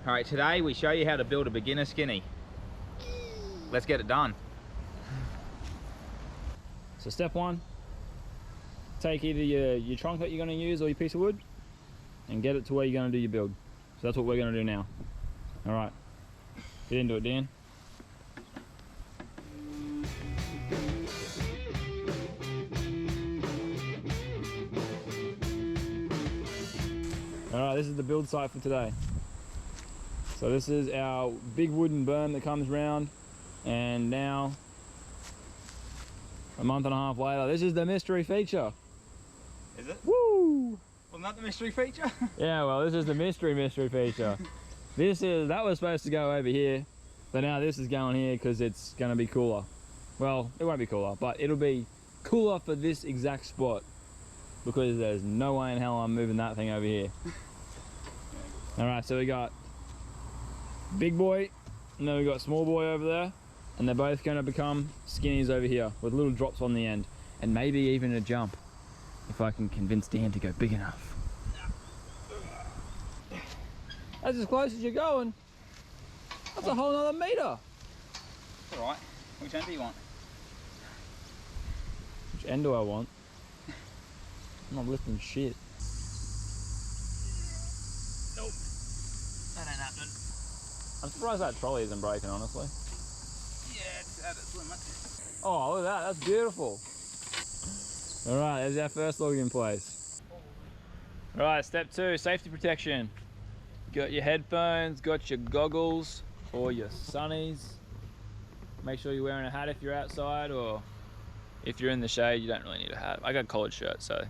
All right, today we show you how to build a beginner skinny. Let's get it done. So step one, take either your trunk that you're going to use or your piece of wood and get it to where you're going to do your build. So that's what we're going to do now. All right, get into it, Dan. All right, this is the build site for today. So this is our big wooden berm that comes round, and now a month and a half later, this is the mystery feature. Is it? Woo! Wasn't that the mystery feature? Yeah, well, this is the mystery feature. That was supposed to go over here, but now this is going here because it's going to be cooler. Well, it won't be cooler, but it'll be cooler for this exact spot because there's no way in hell I'm moving that thing over here. All right, so we got big boy, and then we got small boy over there, and they're both going to become skinnies over here with little drops on the end, and maybe even a jump if I can convince Dan to go big enough. That's as close as you're going. That's a whole nother meter. All right. Which end do you want? Which end do I want? I'm not lifting shit. Nope. That ain't happening. I'm surprised that trolley isn't breaking, honestly. Yeah, it's at its limit. Oh, look at that. That's beautiful. All right, there's our first log in place. All right, step two, safety protection. Got your headphones, got your goggles, or your sunnies. Make sure you're wearing a hat if you're outside, or if you're in the shade, you don't really need a hat. I got a collared shirt, so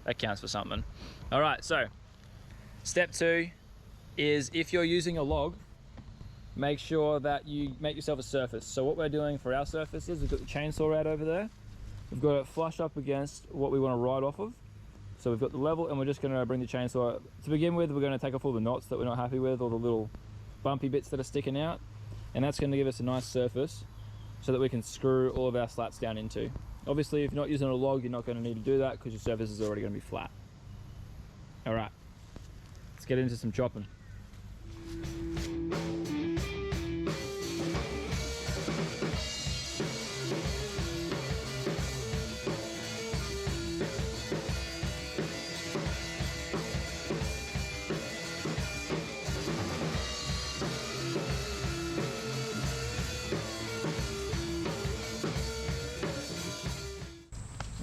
that counts for something. All right, so step two is if you're using a log, make sure that you make yourself a surface. So what we're doing for our surfaces, we've got the chainsaw out over there. We've got it flush up against what we want to ride off of. So we've got the level, and we're just going to bring the chainsaw. To begin with, we're going to take off all the knots that we're not happy with, all the little bumpy bits that are sticking out. And that's going to give us a nice surface so that we can screw all of our slats down into. Obviously, if you're not using a log, you're not going to need to do that because your surface is already going to be flat. All right, let's get into some chopping.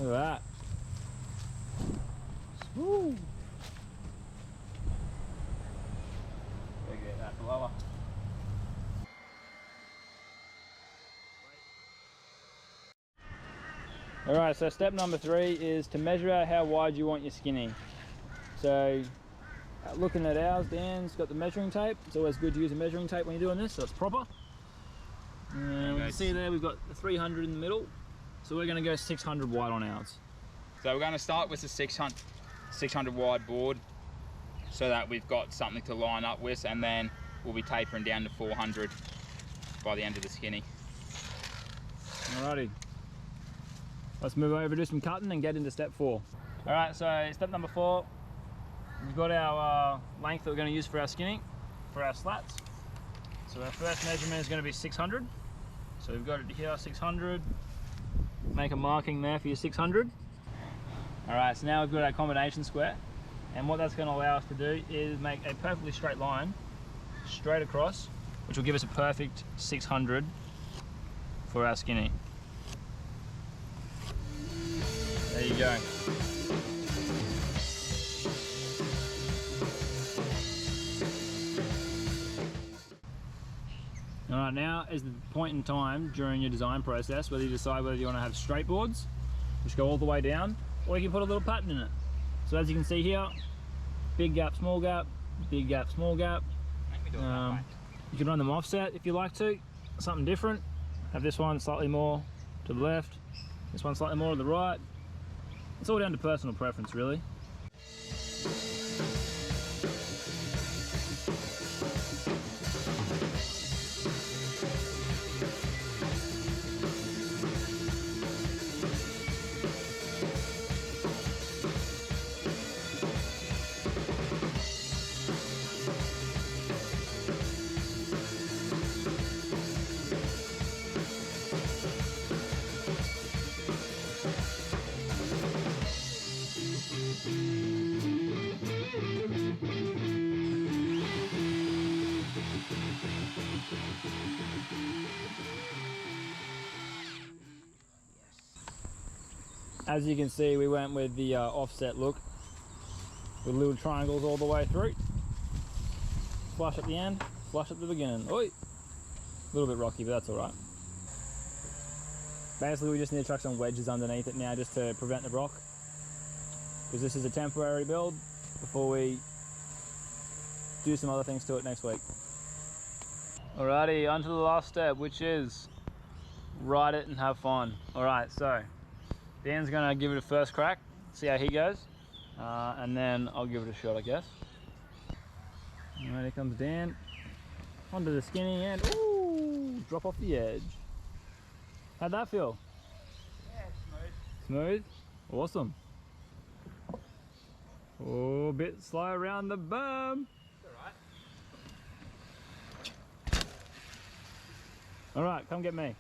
Look at that. Woo! Gotta get that blower. Alright, so step number 3 is to measure out how wide you want your skinny. So, looking at ours, Dan's got the measuring tape. It's always good to use a measuring tape when you're doing this, so it's proper. And we can see there we've got the 300 in the middle. So we're going to go 600 wide on ours. So we're going to start with the 600 wide board so that we've got something to line up with, and then we'll be tapering down to 400 by the end of the skinny. Alrighty. Let's move over, do some cutting and get into step 4. Alright, so step number 4, we've got our length that we're going to use for our skinny, for our slats. So our first measurement is going to be 600. So we've got it here, 600. Make a marking there for your 600. All right, so now we've got our combination square, and what that's going to allow us to do is make a perfectly straight line straight across, which will give us a perfect 600 for our skinny. There you go. All right, now is the point in time during your design process whether you decide whether you want to have straight boards, which go all the way down, or you can put a little pattern in it. So as you can see here, big gap, small gap, big gap, small gap. You can run them offset if you like to, something different. Have this one slightly more to the left, this one slightly more to the right. It's all down to personal preference, really. As you can see, we went with the offset look with little triangles all the way through. Flush at the end, flush at the beginning. Oi! A little bit rocky, but that's alright. Basically, we just need to chuck some wedges underneath it now just to prevent the rock, because this is a temporary build before we do some other things to it next week. Alrighty, on to the last step, which is ride it and have fun. Alright, so Dan's gonna give it a first crack, see how he goes, and then I'll give it a shot, I guess. Alright, here comes Dan. Onto the skinny and ooh, drop off the edge. How'd that feel? Yeah, smooth. Smooth? Awesome. Oh, a bit slow around the berm. Alright. Alright, come get me.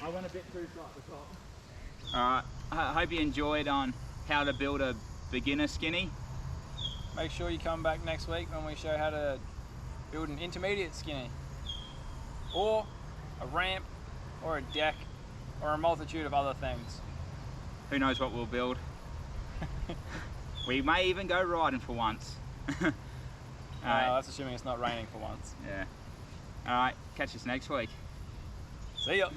I went a bit too flat at the top. Alright, I hope you enjoyed on how to build a beginner skinny. Make sure you come back next week when we show how to build an intermediate skinny, or a ramp, or a deck, or a multitude of other things. Who knows what we'll build. We may even go riding for once. That's assuming it's not raining for once. Yeah. Alright, catch us next week. See ya.